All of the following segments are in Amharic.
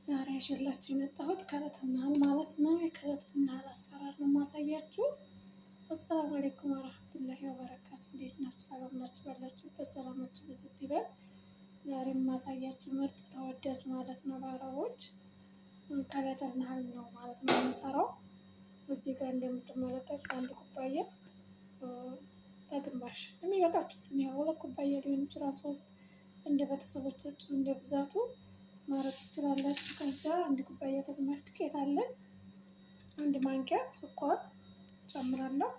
ዛሬ ይዤላችሁ የመጣሁት ከእለትና ማለት ነው። የከእለትና አሰራር ነው ማሳያችሁ። አሰላሙ አለይኩም ወራህመቱላሂ ወበረካቱ። እንዴት ናችሁ? ሰላም ናችሁ? ባላችሁበት ሰላማችሁ ብዝት ይበል። ዛሬ ማሳያችሁ ምርጥ ተወዳጅ ማለት ነው በአረቦች ከእለትና ነው ማለት ነው የምሰራው። እዚህ ጋር እንደምትመለከቱት አንድ ኩባያ ተግማሽ የሚበቃችሁትን ያው 2 ኩባያ ሊሆን ይችላል፣ 3 እንደ ቤተሰቦቻችሁ እንደ ብዛቱ ማረግ ትችላላችሁ። ከዛ 1 ኩባያ ተግማሽ ዱቄት አለን። 1 ማንኪያ ስኳር ጨምራለሁ።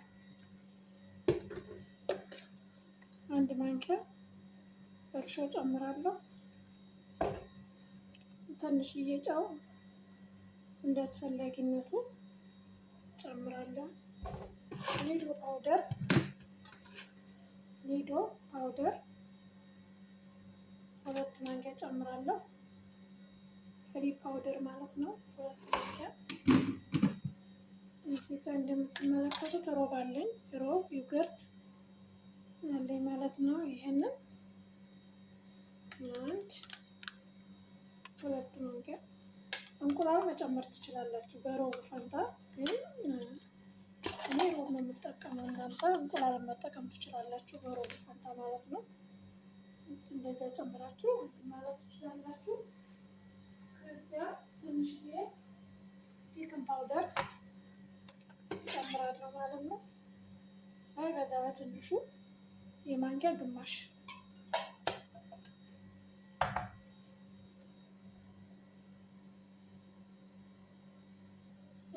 1 ማንኪያ እርሾ ጨምራለሁ። ትንሽዬ ጨው እንደ አስፈላጊነቱ ጨምራለሁ። ኒዶ ፓውደር 2 ማንኪያ ጨምራለሁ። ሪድ ፓውደር ማለት ነው 2 ማንኪያ። እዚህ ጋር እንደምትመለከቱት ሮብ አለኝ። ሮብ ዩገርት አለኝ ማለት ነው። ይሄንን 2 ማንኪያ እንቁላል መጨመር ትችላላችሁ በሮብ ፈንታ፣ ግን እኔ ሮብ ነው የምጠቀመው። እናንተ እንቁላል መጠቀም ትችላላችሁ በሮብ ፈንታ ማለት ነው። እንደዛ ጨምራችሁ እንትን ማለት ትችላላችሁ። ከዚያ ትንሽዬ ቤኪንግ ፓውደር ጨምራለሁ ማለት ነው። ሳይበዛ በትንሹ የማንኪያ ግማሽ።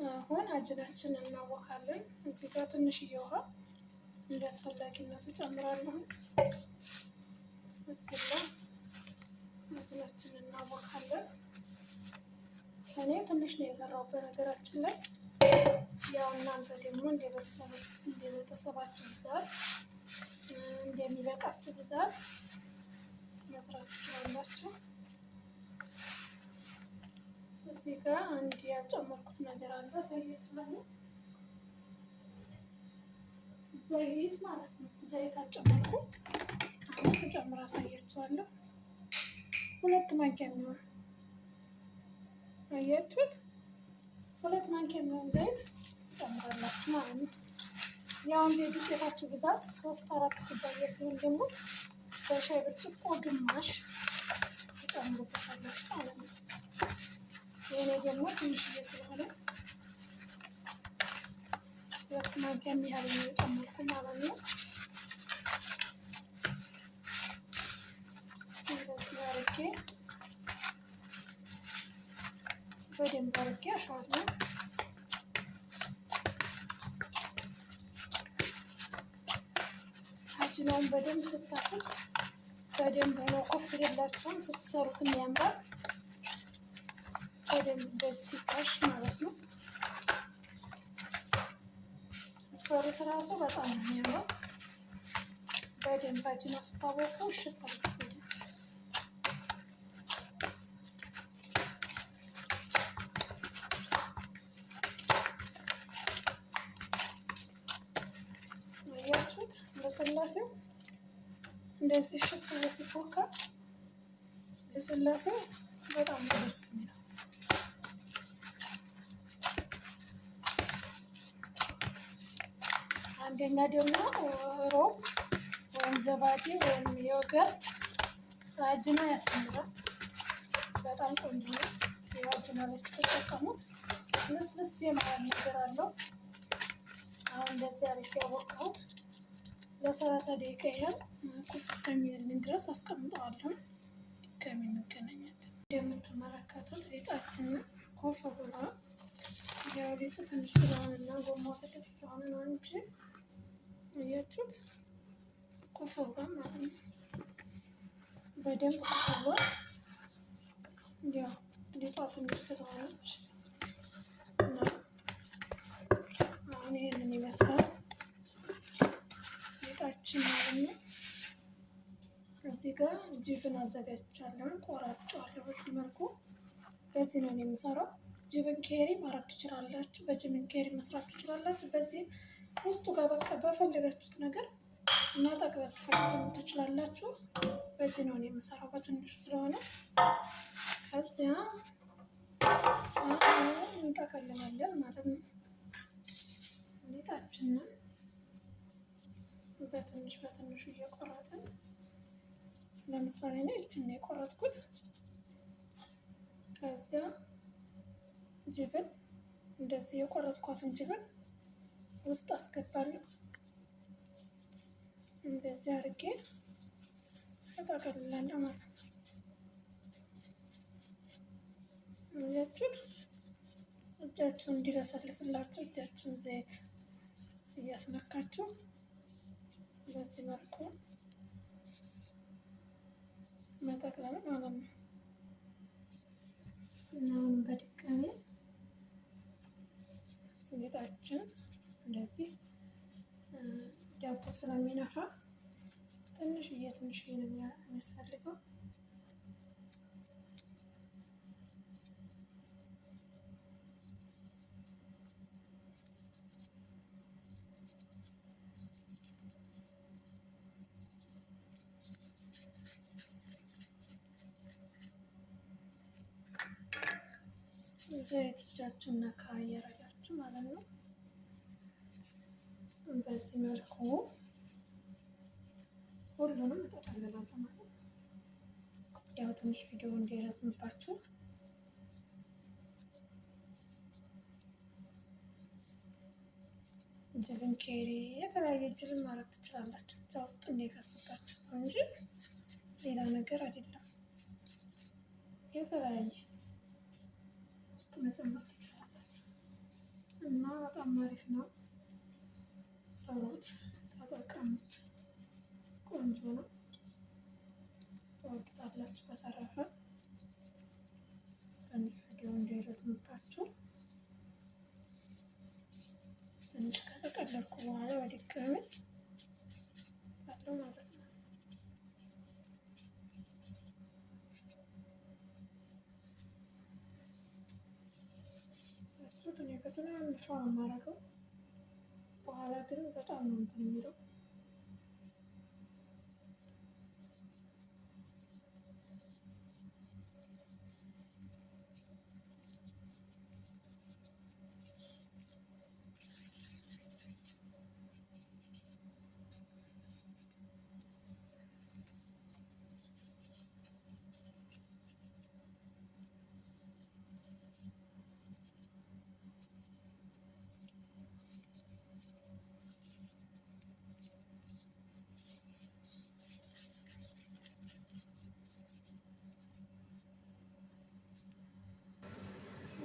አሁን አጅናችንን እናቦካለን። እዚህ ጋር ትንሽዬ ውሃ እንደ አስፈላጊነቱ ጨምራለሁ። ብስሚላ አጅናችንን እናቦካለን። እኔ ትንሽ ነው የሰራሁት በነገራችን ላይ። ያው እናንተ ደግሞ እንደ ቤተሰባችሁ ብዛት እንደሚበቃችሁ ብዛት መስራት ትችላላችሁ። እዚህ ጋር አንድ ያልጨመርኩት ነገር አለ፣ አሳያችኋለሁ። ዘይት ማለት ነው። ዘይት አልጨመርኩም። አሁን ስጨምር አሳያችኋለሁ። 2 ማንኪያ የሚሆን አያችሁት? 2 ማንኪያ የሚሆን ዘይት ጨምራላችሁ ማለት ነው። ያው እንደ ዱቄታችሁ ብዛት 3-4 ኩባያ ሲሆን ደግሞ በሻይ ብርጭቆ ግማሽ ትጨምሩበታላችሁ ማለት ነው። የኔ ደግሞ ትንሽዬ ስለሆነ 2 ማንኪያ የሚያህል ነው የጨመርኩ ማለት ነው። እንደዚህ አድርጌ በደንብ አድርጌ አሸዋለሁ። አጅናውን በደንብ ስታፉት በደንብ ሆኖ ኮፍ ይላችኋል። ስትሰሩትም ያምራል። በደንብ እንደዚህ ሲታሽ ማለት ነው። ስትሰሩት እራሱ በጣም ነው የሚያምረው። በደንብ አጅና ስታቦኩ እሽት አያችሁት? ለስላሴው እንደዚህ እሽት ብሎ ሲቦካ ለስላሴው በጣም ደስ የሚለው። አንደኛ ደግሞ ሮብ ወይም ዘባዴ ወይም ዮገርት አጅና ያስተምራል። በጣም ቆንጆ ነው። የአጅና ላይ ስትጠቀሙት ልስልስ የማለት ነገር አለው። አሁን እንደዚህ አድርጌ ያቦካሁት ለ30 ደቂቃ ያህል ኩፍ እስከሚልልኝ ድረስ አስቀምጠዋለሁ። ድጋሚ እንገናኛለን። እንደምትመለከቱት ሊጣችንን ኮፍ ብሏል። ያው ሊጡ ትንሽ ስለሆነና ጎማው ትልቅ ስለሆነ ነው እንጂ አያችሁት? ኮፍ ብሏል ማለት ነው። በደንብ ኮፍ ብሏል። ያው ሊጧ ትንሽ ስለሆነች አሁን ይሄንን ይመስላል ሊጣችን ማለት ነው። እዚህ ጋር ጅብን አዘጋጅቻለሁ። ቆራርጬዋለሁ በዚህ መልኩ። በዚህ ነው የምሰራው። ጅብን ኬሪ ማድረግ ትችላላችሁ። በጅብን ኬሪ መስራት ትችላላችሁ። በዚህ ውስጡ ጋር በቃ በፈለጋችሁት ነገር ማጠቅበት ትችላላችሁ። በዚህ ነው የምሰራው በትንሹ ስለሆነ። ከዚያ እንጠቀልላለን ማለት ነው። ሊጣችንን በትንሽ በትንሹ እየቆረጥን ለምሳሌ እኔ ይህችን ነው የቆረጥኩት። ከዚያ ጅብን እንደዚህ የቆረጥኳትን ጅብን ውስጥ አስገባለሁ። እንደዚህ አድርጌ እጠቀልላለሁ ማለት ነው። እያችሁት እጃችሁን እንዲለሰልስላችሁ እጃችሁን ዘይት እያስነካችሁ በዚህ መልኩ መጠቅለል ማለት ነው። እና አሁን በድጋሚ ሊጣችን እንደዚህ ዳቦ ስለሚነፋ ትንሽዬ ትንሽዬ ነው የሚያስፈልገው። ዘይት እጃችሁን ነካ እያደረጋችሁ ማለት ነው። በዚህ መልኩ ሁሉንም እጠቀልላለሁ ማለት ነው። ያው ትንሽ ቪዲዮ እንዲረዝምባችሁ ጅብን ኬሪ የተለያየ ጅብን ማድረግ ትችላላችሁ። እዛ ውስጥ እንዲፈስባችሁ ነው እንጂ ሌላ ነገር አይደለም። የተለያየ ውስጥ መጨመር ትችላላችሁ እና በጣም አሪፍ ነው። ሰሩት፣ ተጠቀሙት። ቆንጆ ነው፣ ትወዱታላችሁ። በተረፈ ትንሽ ቪዲዮ እንዳይረዝምባችሁ ትንሽ ከተቀለልኩ በኋላ በድጋሚ አለው ማለት ነው። እኔ በትንንሿ ነው የማደርገው። በኋላ ግን በጣም ነው እንትን የሚለው።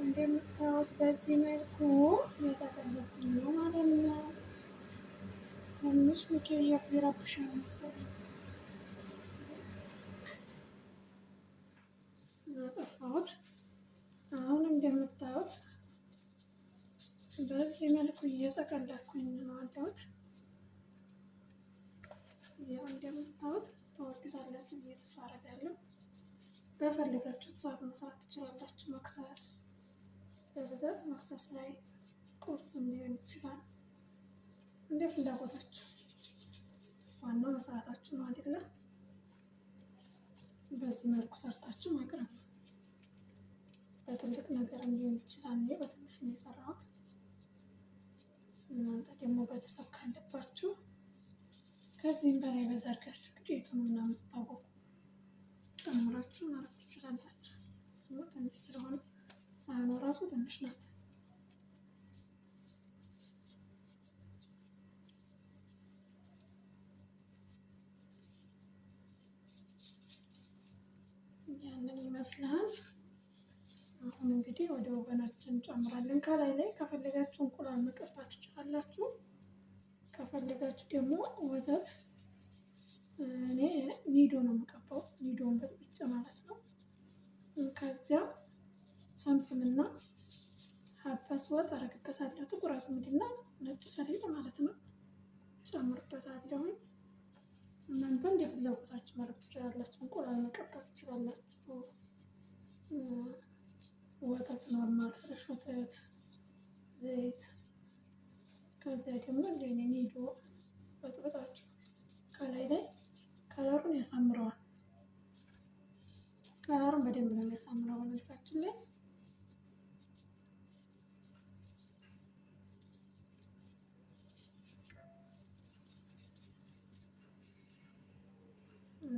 እንደምታዩት በዚህ መልኩ እየተቀለኩኝ ነው ማለት ነው። ትንሽ ሚኪያፍ ይረብሻል መሰለኝ አጠፋሁት። አሁን እንደምታዩት በዚህ መልኩ እየተቀለኩኝ ነው አለሁት። ያው እንደምታዩት ተወዱታላችሁ ብዬ ተስፋ አደርጋለሁ። በፈለጋችሁት ሰዓት መስራት ትችላላችሁ። መክሰስ በብዛት መክሰስ ላይ ቁርስም ሊሆን ይችላል። እንደ ፍላጎታችሁ፣ ዋናው መስራታችሁ ነው አይደለ? በዚህ መልኩ ሰርታችሁ ማቅረብ። በትልቅ ነገር ሊሆን ይችላል። እኔ በትንሹ ነው የሰራሁት። እናንተ ደግሞ ቤተሰብ ካለባችሁ ከዚህም በላይ በዛ አድርጋችሁ ዱቄቱን ምናምን ስታወቁ ጨምራችሁ ማለት ትችላላችሁ። ትንሽ ስለሆነ ሳህኗ ራሱ ትንሽ ናት። ያንን ይመስላል። አሁን እንግዲህ ወደ ወገናችን እንጨምራለን። ከላይ ላይ ከፈለጋችሁ እንቁላል መቀባት ትችላላችሁ። ከፈለጋችሁ ደግሞ ወተት፣ እኔ ኒዶ ነው የምቀባው፣ ኒዶን በጥብጬ ማለት ነው። ከዚያ ሰምስምና ሀባስ ወጥ አደርግበታለሁ። ጥቁር አዝሙድና ነጭ ሰሊጥ ማለት ነው ጨምርበታለሁ። እናንተ እንደ ፍላጎታችሁ ማድረግ ትችላላችሁ። እንቁላል መቀባት ትችላላችሁ። ወተት ኖርማል ፍሬሽ ወተት፣ ዘይት፣ ከዚያ ደግሞ እንደኔ ኒዶ በጥብጣችሁ ከላይ ላይ ከለሩን ያሳምረዋል። ከለሩን በደንብ ነው የሚያሳምረው። በነገራችን ላይ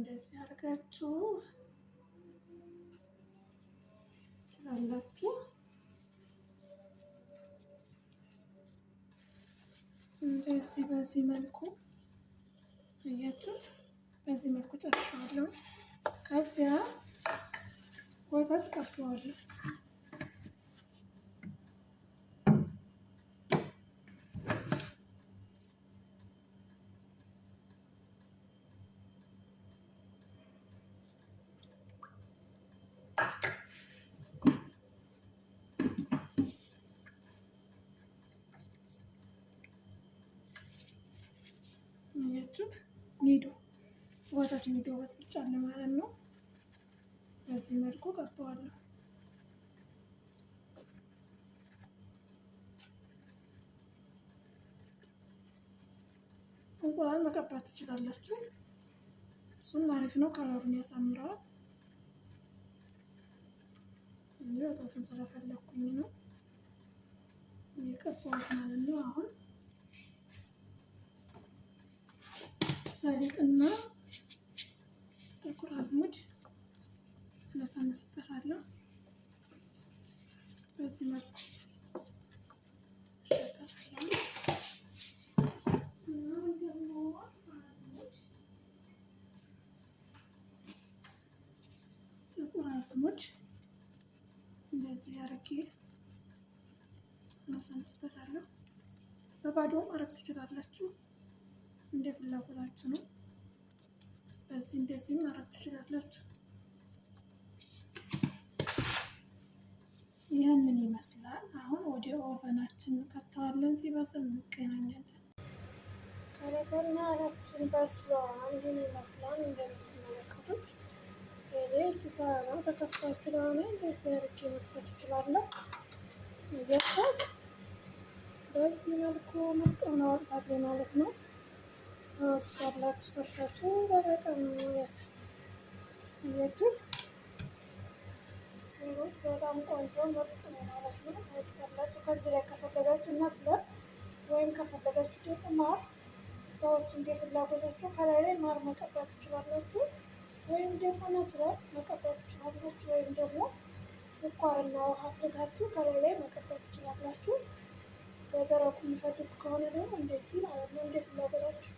እንደዚህ አድርጋችሁ ትላላችሁ። እንደዚህ በዚህ መልኩ አያችሁት። በዚህ መልኩ ጨርሻለሁ። ከዚያ ወተት ቀባዋለሁ። አያችሁት። ኒዶ ወተት ኒዶ በጥብጫለሁ ማለት ነው። በዚህ መልኩ ቀባዋለሁ። እንቁላል መቀባት ትችላላችሁ። እሱም አሪፍ ነው፣ ከለሩን ያሳምረዋል። እኔ ወተቱን ስለፈለኩኝ ነው የቀባሁት ማለት ነው። አሁን ሰሊጥና ጥቁር አዝሙድ እነሰንስበታለሁ። በዚህ መልኩ ጥቁር አዝሙድ እንደዚህ አድርጌ እነሰንስበታለሁ። በባዶ ማድረግ ትችላላችሁ፣ እንደ ፍላጎታችሁ ነው። በዚህ እንደዚህ ማድረግ ትችላላችሁ። ይህንን ይመስላል። አሁን ወደ ኦቨናችን ከተዋለን፣ ሲበስል እንገናኛለን። ከረፈና አላችን በስሏል። ይህን ይመስላል እንደምትመለከቱት። እኔ እጅ ሰራ ተከፋይ ስለሆነ እንደዚህ አድርጌ መክፈት እችላለሁ። እየፈት በዚህ መልኩ ምርጥ ሆነ ወጣለኝ ማለት ነው። ተወዳላችሁ፣ ሰርታችሁ ተጠቀሙ። እያችሁት ሲሩት በጣም ቆንጆ ምርጥ ነው ማለት ነው። ተወዳላችሁ። ከዚህ ላይ ከፈለጋችሁ መስለር ወይም ከፈለጋችሁ ደግሞ ማር፣ ሰዎች እንደ ፍላጎታቸው ከላይ ላይ ማር መቀባት ትችላላችሁ፣ ወይም ደግሞ መስለር መቀባት ትችላላችሁ፣ ወይም ደግሞ ስኳርና ውሃ አፍልታችሁ ከላይ ላይ መቀባት ትችላላችሁ። በደረቁ የሚፈልጉ ከሆነ ደግሞ እንደዚህ ማለት ነው፣ እንደ ፍላጎታችሁ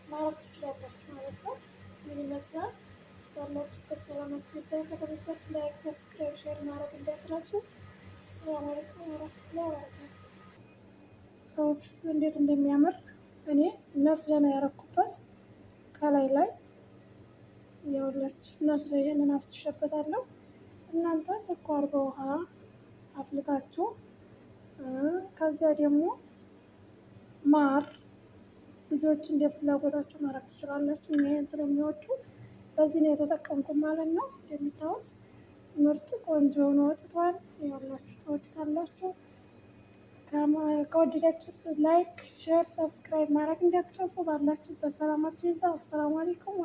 ማረግ ትችላላችሁ ማለት ነው። ምን ይመስላል? ባላችሁበት ሰላማችሁ ይብዛ። ከተመቻችሁ ላይክ፣ ሰብስክራይብ፣ ሼር ማድረግ እንዳትረሱ። ሰላም አለይኩም ወራህመቱላሂ ወበረካቱ። እንዴት እንደሚያምር እኔ ነስለ ነው ያረኩበት ከላይ ላይ የሁላችሁ ነስለ ይሄንን አፍስሼበታለሁ። እናንተ ስኳር በውሃ አፍልታችሁ ከዚያ ደግሞ ማር ልጆች እንደ ፍላጎታቸው ማድረግ ትችላላችሁ። ይሄን ስለሚወዱ በዚህ ነው የተጠቀምኩት ማለት ነው። እንደምታዩት ምርጥ ቆንጆ ሆኖ ወጥቷል። ያላችሁ ተወዱታላችሁ። ከወደዳችሁ ላይክ፣ ሼር፣ ሰብስክራይብ ማድረግ እንዳትረሱ። ባላችሁበት ሰላማችሁ ይብዛ። አሰላሙ አለይኩም።